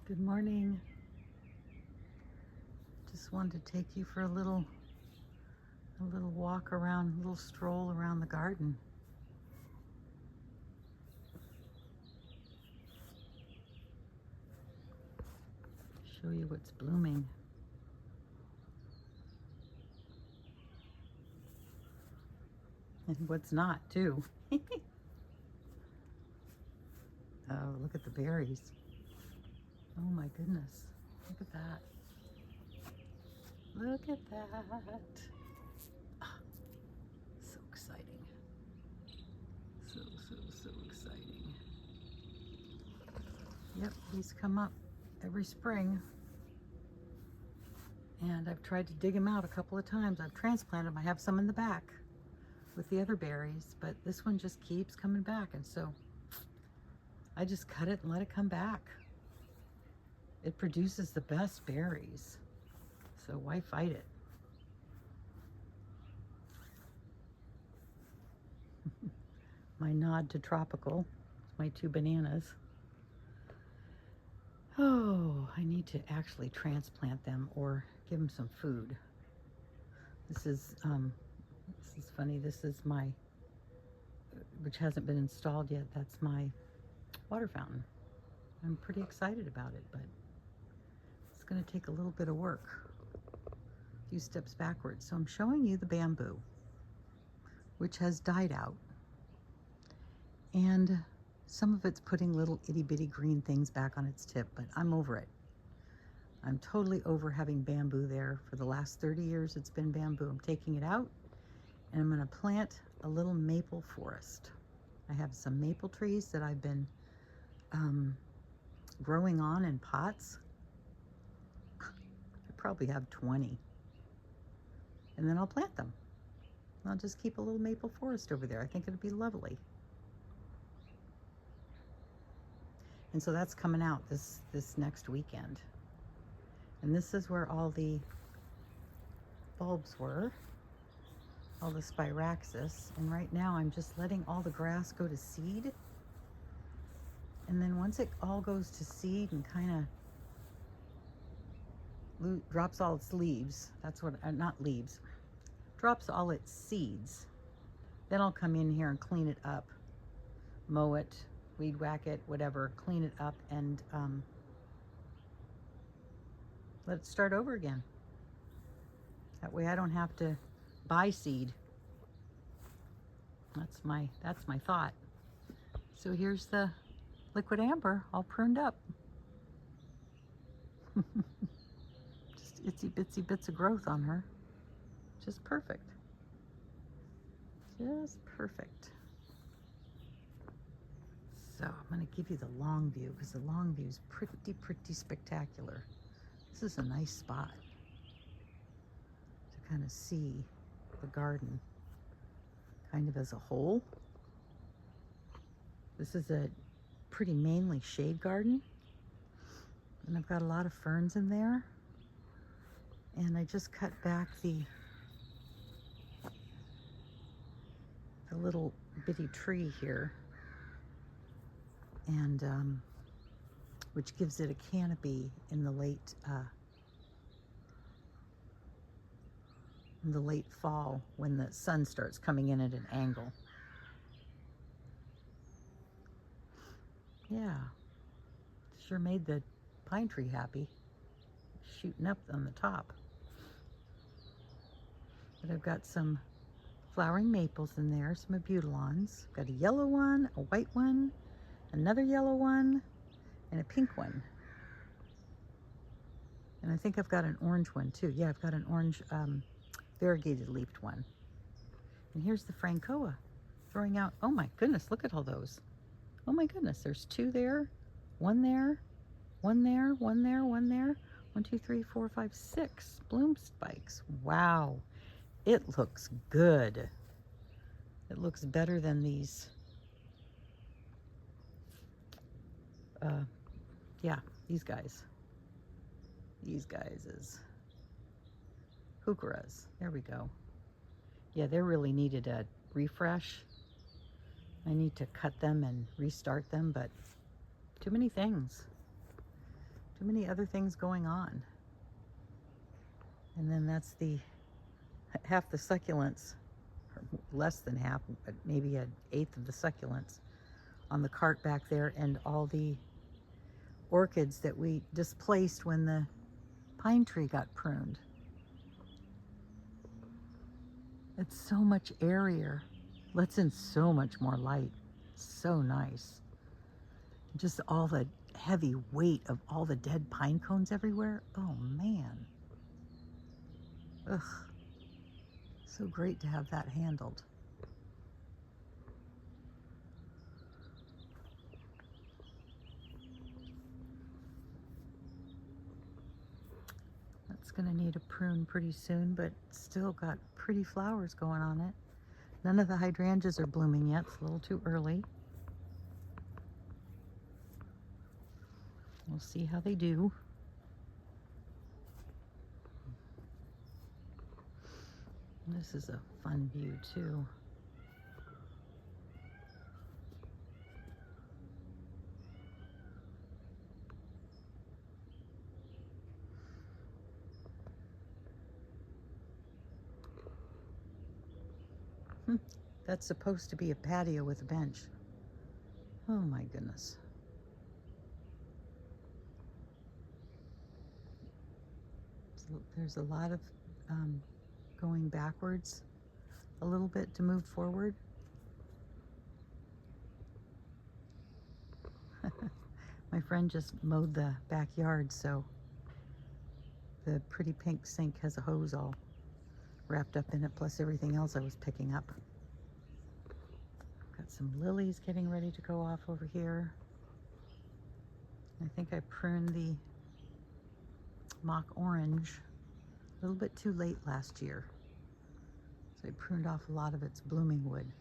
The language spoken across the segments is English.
Good morning. Just wanted to take you for a little walk around, a little stroll around the garden. Show you what's blooming. And what's not, too. Oh, look at the berries. Oh my goodness. Look at that. Look at that. Ah, so exciting. So exciting. Yep, these come up every spring. And I've tried to dig them out a couple of times. I've transplanted them. I have some in the back with the other berries, but this one just keeps coming back. And so I just cut it and let it come back. It produces the best berries, so why fight it? My nod to tropical, my 2 bananas. Oh, I need to actually transplant them or give them some food. This is funny. This is my, which hasn't been installed yet. That's my water fountain. I'm pretty excited about it, but it's going to take a little bit of work. A few steps backwards. So I'm showing you the bamboo, which has died out. And some of it's putting little itty bitty green things back on its tip, but I'm over it. I'm totally over having bamboo there. For the last 30 years it's been bamboo. I'm taking it out and I'm going to plant a little maple forest. I have some maple trees that I've been growing on in pots. I probably have 20. And then I'll plant them. I'll just keep a little maple forest over there. I think it'd be lovely. And so that's coming out this next weekend. And this is where all the bulbs were, all the Spiraxis. And right now I'm just letting all the grass go to seed. And then once it all goes to seed and kind of drops all its leaves, that's what, not leaves, drops all its seeds, then I'll come in here and clean it up, mow it, weed whack it, whatever, clean it up, and let it start over again. That way I don't have to buy seed. That's my thought. So here's the liquid amber all pruned up. Just itsy bitsy bits of growth on her. Just perfect. Just perfect. So I'm going to give you the long view because the long view is pretty spectacular. This is a nice spot to kind of see the garden kind of as a whole. This is a pretty mainly shade garden, and I've got a lot of ferns in there, and I just cut back the little bitty tree here, and which gives it a canopy in the late fall when the sun starts coming in at an angle. Yeah, sure made the pine tree happy, shooting up on the top. But I've got some flowering maples in there, some abutilons. Got a yellow one, a white one, another yellow one, and a pink one. And I think I've got an orange one too. Yeah, I've got an orange variegated leafed one. And here's the Francoa throwing out, oh my goodness, look at all those. Oh my goodness, there's 2 there, 1 there, 1 there, 1 there, 1 there. 1, 2, 3, 4, 5, 6 bloom spikes. Wow, it looks good. It looks better than these. Yeah, these guys. These guys is heucheras. There we go. Yeah, they really needed a refresh. I need to cut them and restart them, but too many things. Too many other things going on. And then that's the half the succulents, or less than half, but maybe an eighth of the succulents on the cart back there, and all the orchids that we displaced when the pine tree got pruned. It's so much airier, lets in so much more light. So nice. Just all the heavy weight of all the dead pine cones everywhere. Oh man. Ugh. So great to have that handled. That's gonna need a prune pretty soon, but still got pretty flowers going on it. None of the hydrangeas are blooming yet. It's a little too early. We'll see how they do. This is a fun view too. That's supposed to be a patio with a bench. Oh my goodness. So there's a lot of going backwards a little bit to move forward. My friend just mowed the backyard, so the pretty pink sink has a hose all wrapped up in it, plus everything else I was picking up. Got some lilies getting ready to go off over here. I think I pruned the mock orange a little bit too late last year, so I pruned off a lot of its blooming wood.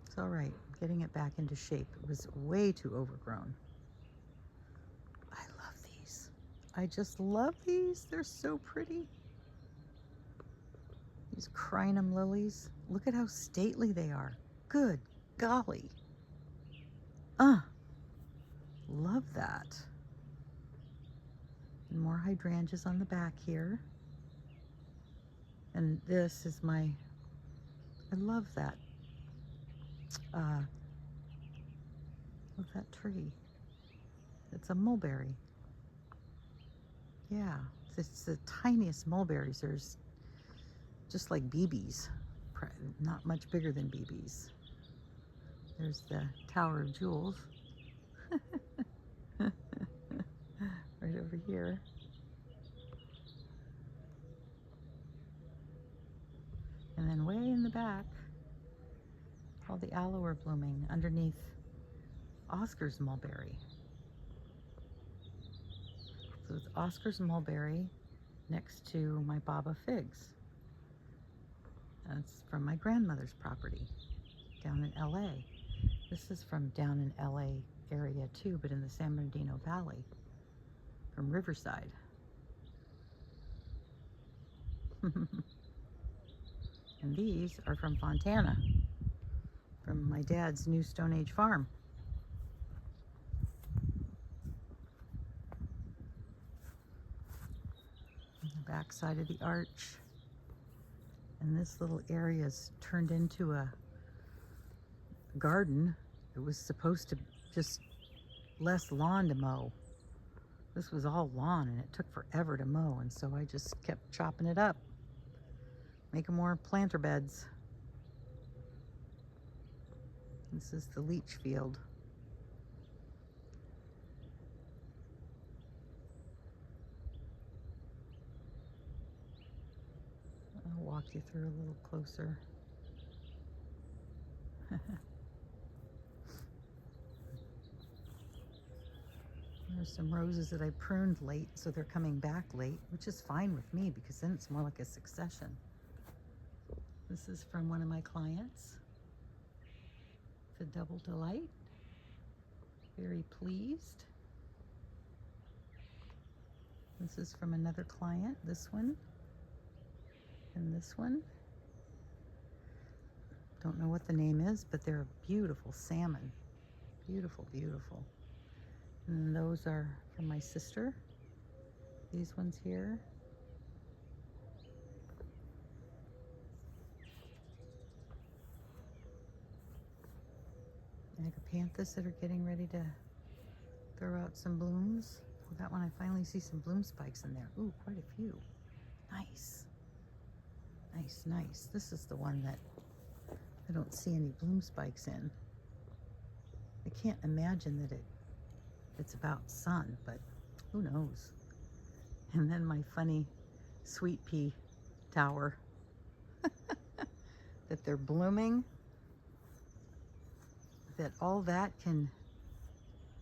It's all right, getting it back into shape. It was way too overgrown. I love these. I just love these. They're so pretty. These crinum lilies. Look at how stately they are. Good golly. Love that. And more hydrangeas on the back here. And this is my, I love that. What's that tree? It's a mulberry. Yeah, it's the tiniest mulberries. There's just like BBs, not much bigger than BBs. There's the Tower of Jewels. Right over here. And then way in the back, all the aloe are blooming underneath Oscar's mulberry. So it's Oscar's mulberry next to my Baba figs. That's from my grandmother's property down in LA. This is from down in LA area too, but in the San Bernardino Valley, from Riverside. And these are from Fontana, from my dad's new Stone Age farm. The back side of the arch. And this little area is turned into a garden. It was supposed to just less lawn to mow. This was all lawn and it took forever to mow, and so I just kept chopping it up, making more planter beds. This is the leach field. I'll walk you through a little closer. There's some roses that I pruned late, so they're coming back late, which is fine with me because then it's more like a succession. This is from one of my clients. It's a double delight. Very pleased. This is from another client, this one, and this one. Don't know what the name is, but they're beautiful salmon. Beautiful, beautiful. And those are from my sister. These ones here. Agapanthus that are getting ready to throw out some blooms. Well, that one I finally see some bloom spikes in there. Ooh, quite a few. Nice. Nice, nice. This is the one that I don't see any bloom spikes in. I can't imagine that it's about sun, but who knows. And then my funny sweet pea tower that they're blooming, that all that can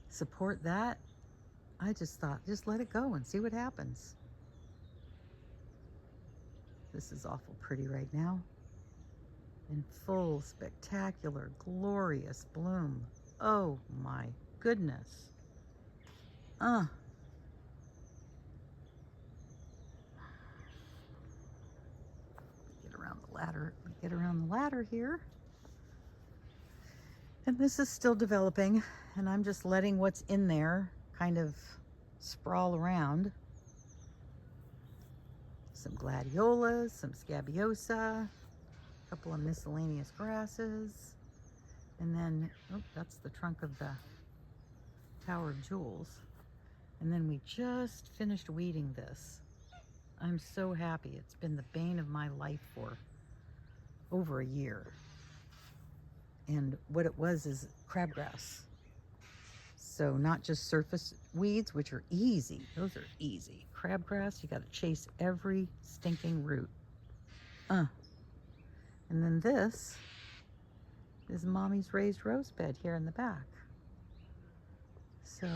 support that. I just thought, just let it go and see what happens. This is awful pretty right now. In full, spectacular, glorious bloom. Oh my goodness. Get around the ladder. Get around the ladder here. And this is still developing, and I'm just letting what's in there kind of sprawl around. Some gladiolas, some scabiosa, a couple of miscellaneous grasses, and then, oh, that's the trunk of the Tower of Jewels. And then we just finished weeding this. I'm so happy. It's been the bane of my life for over a year. And what it was is crabgrass. So not just surface weeds, which are easy. Those are easy. Crabgrass, you got to chase every stinking root. And then this is Mommy's raised rose bed here in the back. So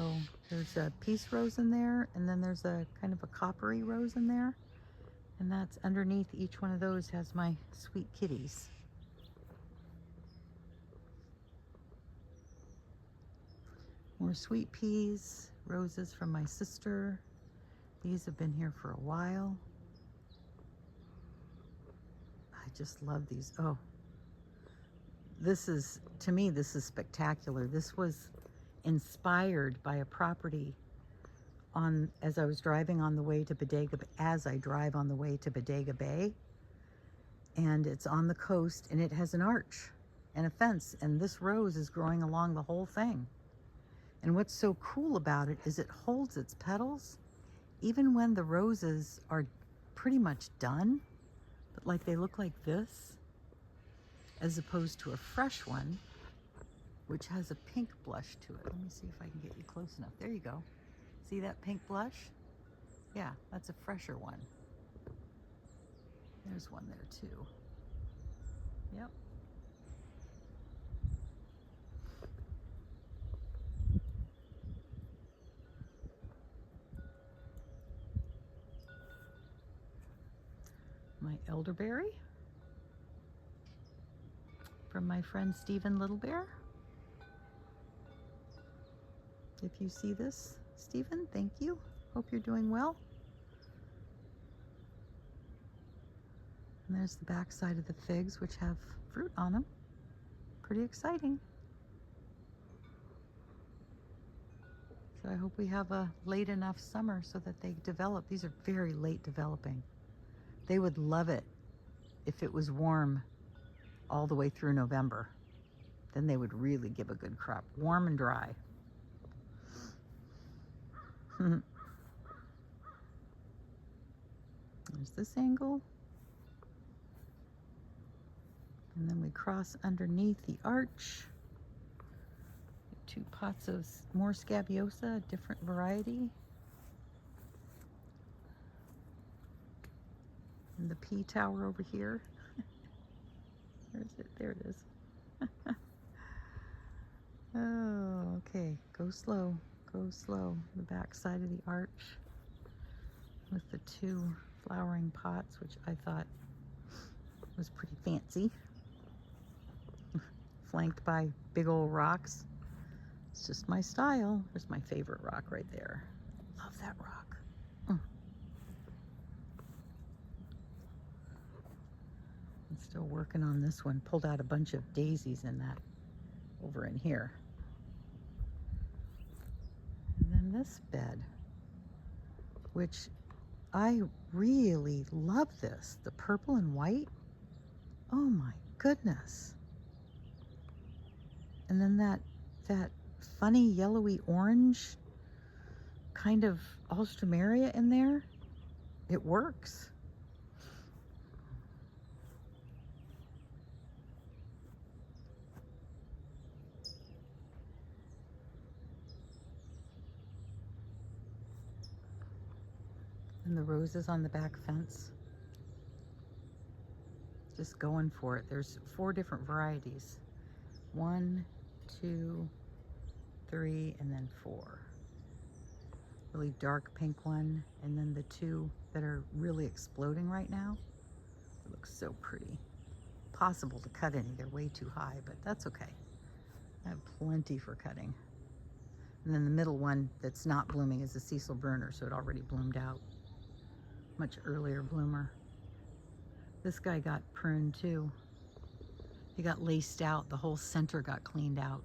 there's a peace rose in there, and then there's a kind of a coppery rose in there. And that's underneath each one of those has my sweet kitties. More sweet peas, roses from my sister. These have been here for a while. I just love these. Oh, this is, to me, this is spectacular. This was inspired by a property as I was driving on the way to Bodega, as I drive on the way to Bodega Bay. And it's on the coast, and it has an arch and a fence, and this rose is growing along the whole thing. And what's so cool about it is it holds its petals even when the roses are pretty much done, but like they look like this, as opposed to a fresh one, which has a pink blush to it. Let me see if I can get you close enough. There you go. See that pink blush? Yeah, that's a fresher one. There's one there too. Yep. My elderberry from my friend Stephen Little Bear. If you see this, Stephen, thank you. Hope you're doing well. And there's the back side of the figs, which have fruit on them. Pretty exciting. So I hope we have a late enough summer so that they develop. These are very late developing. They would love it if it was warm all the way through November. Then they would really give a good crop. Warm and dry. There's this angle. And then we cross underneath the arch. 2 pots of more scabiosa, a different variety. And the pea tower over here. Where is it? There it is. Oh, okay. Go slow. Go slow. The back side of the arch with the 2 flowering pots, which I thought was pretty fancy. Flanked by big old rocks. It's just my style. There's my favorite rock right there. Love that rock. I'm still working on this one. Pulled out a bunch of daisies in that over in here. And then this bed, which I really love this. The purple and white. Oh my goodness. And then that funny yellowy orange kind of alstroemeria in there. It works. And the roses on the back fence. Just going for it. There's 4 different varieties. 1, 2, 3, and then 4. Really dark pink one, and then the 2 that are really exploding right now. It looks so pretty. Possible to cut any. They're way too high, but that's okay. I have plenty for cutting. And then the middle one that's not blooming is a Cecil Burner, so it already bloomed out. Much earlier bloomer. This guy got pruned too. He got laced out. The whole center got cleaned out.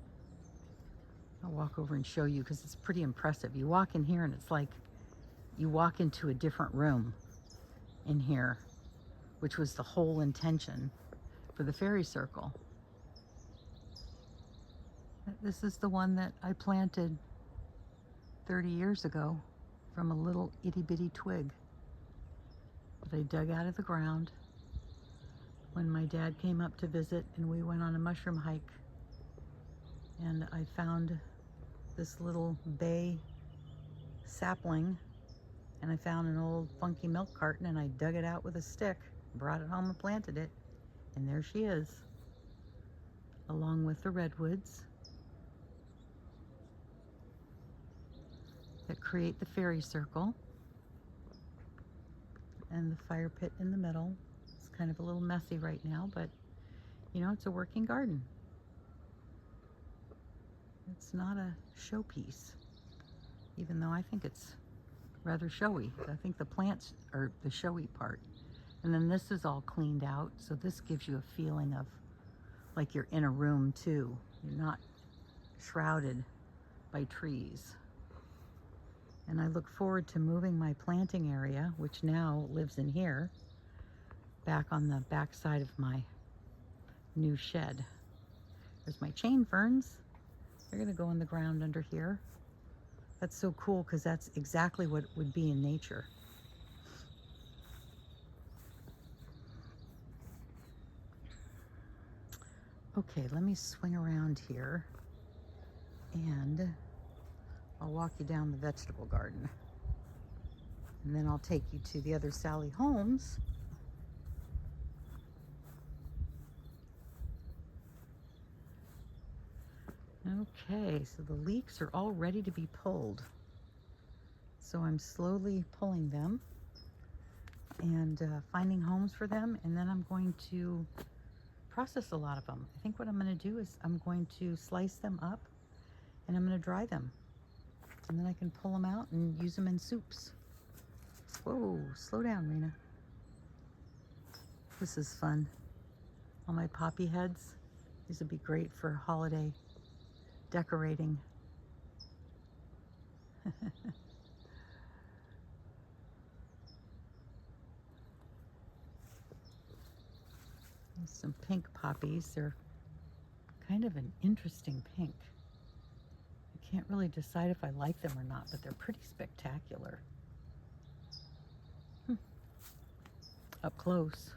I'll walk over and show you because it's pretty impressive. You walk in here and it's like you walk into a different room in here, which was the whole intention for the fairy circle. This is the one that I planted 30 years ago from a little itty bitty twig that I dug out of the ground when my dad came up to visit and we went on a mushroom hike. And I found this little bay sapling, and I found an old funky milk carton, and I dug it out with a stick, brought it home and planted it, and there she is, along with the redwoods that create the fairy circle, and the fire pit in the middle. It's kind of a little messy right now, but you know, it's a working garden. It's not a showpiece, even though I think it's rather showy. I think the plants are the showy part. And then this is all cleaned out, so this gives you a feeling of like you're in a room too. You're not shrouded by trees. And I look forward to moving my planting area, which now lives in here, back on the back side of my new shed. There's my chain ferns. They're gonna go in the ground under here. That's so cool because that's exactly what would be in nature. Okay, let me swing around here and I'll walk you down the vegetable garden. And then I'll take you to the other Sally homes. Okay, so the leeks are all ready to be pulled. So I'm slowly pulling them and finding homes for them, and then I'm going to process a lot of them. I think what I'm going to do is I'm going to slice them up and I'm going to dry them. And then I can pull them out and use them in soups. Whoa, slow down, Rena. This is fun. All my poppy heads. These would be great for holiday decorating. There's some pink poppies. They're kind of an interesting pink. I can't really decide if I like them or not, but they're pretty spectacular. Up close.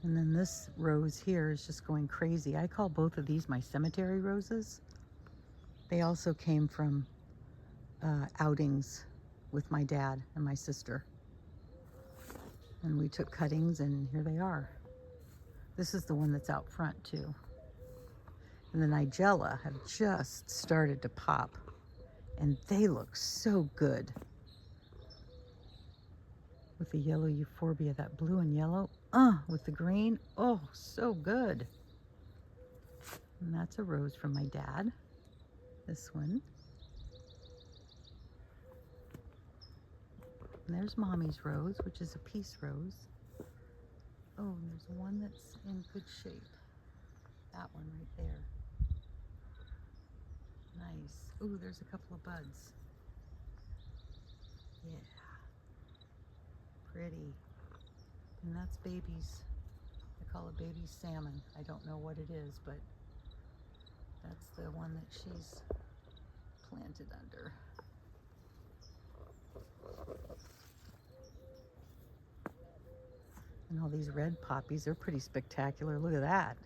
And then this rose here is just going crazy. I call both of these my cemetery roses. They also came from outings with my dad and my sister. And we took cuttings and here they are. This is the one that's out front too. And the nigella have just started to pop and they look so good. With the yellow euphorbia, that blue and yellow, with the green, oh, so good. And that's a rose from my dad, this one. And there's Mommy's rose, which is a peace rose. Oh, and there's one that's in good shape. That one right there. Nice. Ooh, there's a couple of buds. Yeah. Pretty. And that's baby's. I call it baby salmon. I don't know what it is, but that's the one that she's planted under. And all these red poppies, they're pretty spectacular. Look at that.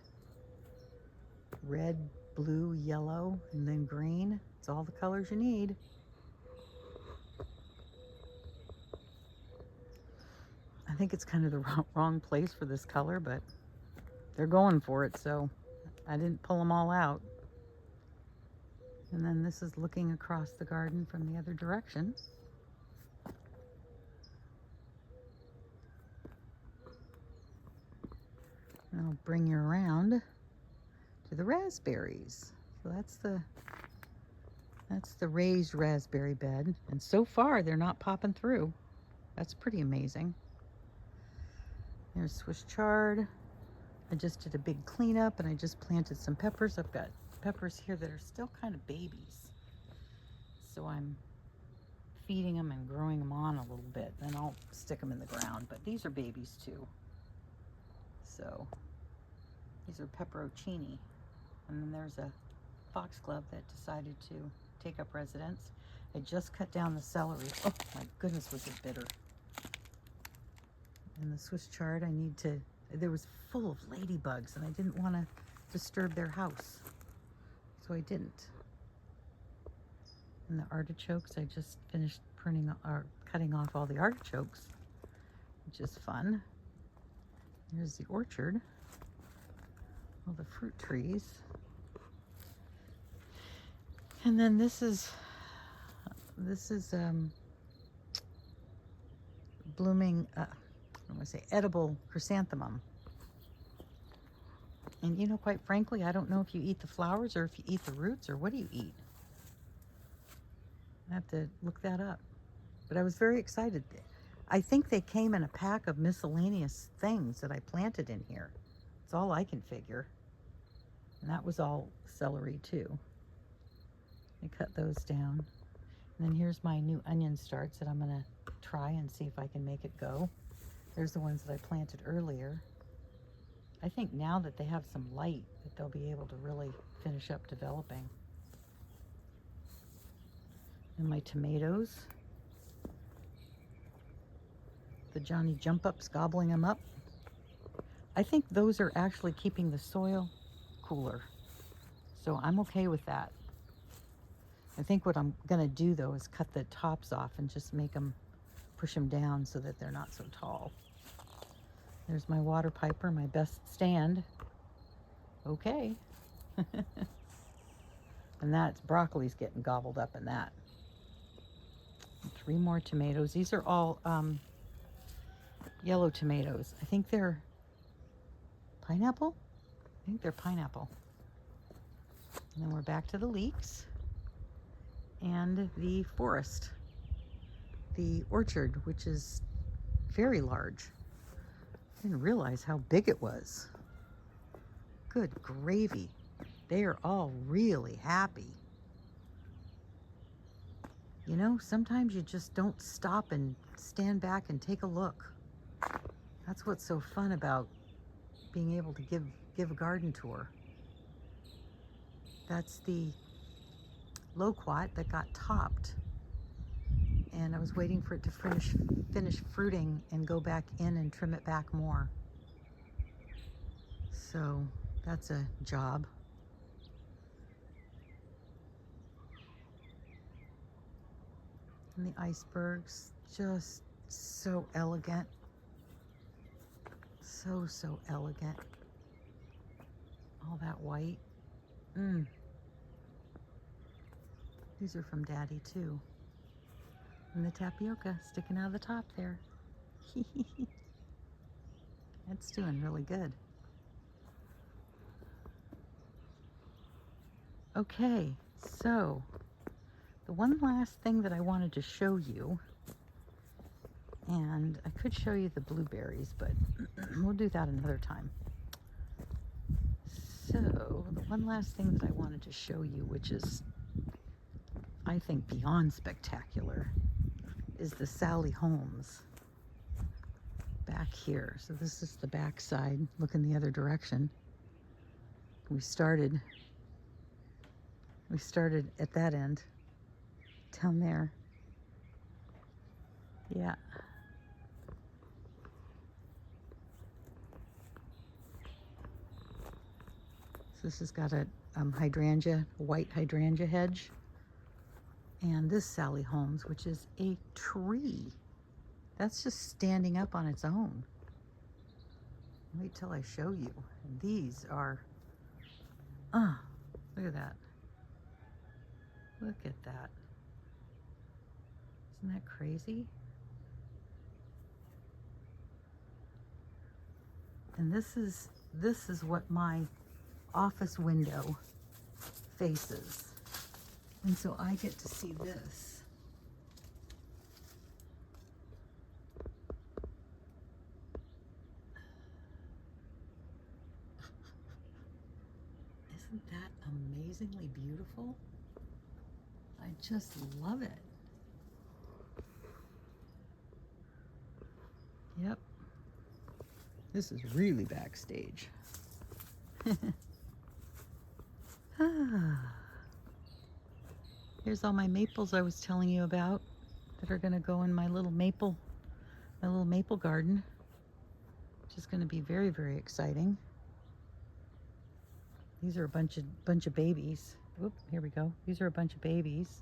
Red, blue, yellow, and then green. It's all the colors you need. I think it's kind of the wrong place for this color, but they're going for it, so I didn't pull them all out. And then this is looking across the garden from the other direction. And I'll bring you around to the raspberries. So that's the raised raspberry bed. And so far, they're not popping through. That's pretty amazing. There's Swiss chard. I just did a big cleanup and I just planted some peppers. I've got peppers here that are still kind of babies. So I'm feeding them and growing them on a little bit. Then I'll stick them in the ground. But these are babies too. So these are pepperoncini. And then there's a foxglove that decided to take up residence. I just cut down the celery. Oh my goodness, was it bitter. And the Swiss chard, there was full of ladybugs and I didn't want to disturb their house. So I didn't. And the artichokes, I just finished cutting off all the artichokes, which is fun. Here's the orchard, all the fruit trees. And then this is blooming, edible chrysanthemum. And you know, quite frankly, I don't know if you eat the flowers or if you eat the roots or what do you eat. I have to look that up. But I was very excited. I think they came in a pack of miscellaneous things that I planted in here. That's all I can figure. And that was all celery too. I cut those down. And then here's my new onion starts that I'm gonna try and see if I can make it go. There's the ones that I planted earlier. I think now that they have some light that they'll be able to really finish up developing. And my tomatoes. The Johnny Jump Up's gobbling them up. I think those are actually keeping the soil cooler. So I'm okay with that. I think what I'm gonna do though is cut the tops off and just push them down so that they're not so tall. There's my water piper, my best stand. Okay. And that's broccoli's getting gobbled up in that. And 3 more tomatoes. These are all yellow tomatoes. I think they're pineapple. I think they're pineapple. And then we're back to the leeks and the forest, the orchard, which is very large. I didn't realize how big it was. Good gravy. They are all really happy. You know, sometimes you just don't stop and stand back and take a look. That's what's so fun about being able to give a garden tour. That's the loquat that got topped. And I was waiting for it to finish fruiting and go back in and trim it back more. So that's a job. And the icebergs, just so elegant. So elegant. All that white. These are from Daddy too. And the tapioca sticking out of the top there. It's doing really good. Okay, so the one last thing that I wanted to show you, and I could show you the blueberries, but we'll do that another time. So the one last thing that I wanted to show you, which is I think beyond spectacular, is the Sally Homes back here. So this is the back side, looking the other direction. We started at that end, down there. Yeah. So this has got a hydrangea, white hydrangea hedge. And this Sally Homes, which is a tree. That's just standing up on its own. Wait till I show you. These are, look at that. Look at that. Isn't that crazy? And this is what my office window faces. And so I get to see this. Isn't that amazingly beautiful? I just love it. Yep. This is really backstage. Here's all my maples I was telling you about that are going to go in my little maple garden, which is going to be very, very exciting. These are a bunch of babies. Oop, here we go. These are a bunch of babies.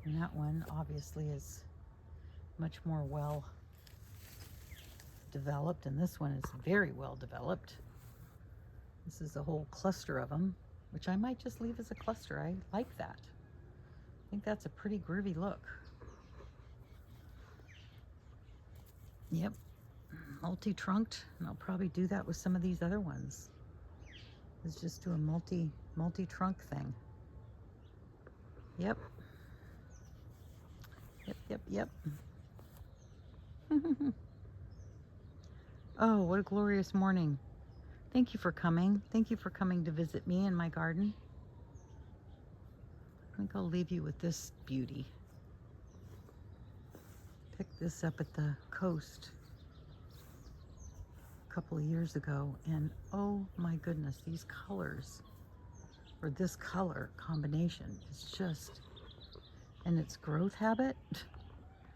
And that one obviously is much more well developed, and this one is very well developed. This is a whole cluster of them, which I might just leave as a cluster. I like that. I think that's a pretty groovy look. Yep, multi-trunked, and I'll probably do that with some of these other ones. Let's just do a multi-trunk thing. Yep. Yep. Oh, what a glorious morning. Thank you for coming. Thank you for coming to visit me in my garden. I think I'll leave you with this beauty. Picked this up at the coast a couple of years ago, and oh my goodness, these colors, or this color combination is just, and its growth habit,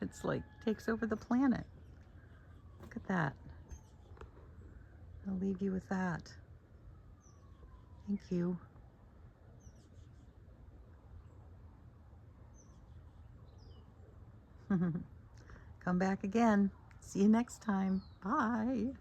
it's like takes over the planet. Look at that. I'll leave you with that. Thank you. Come back again. See you next time. Bye.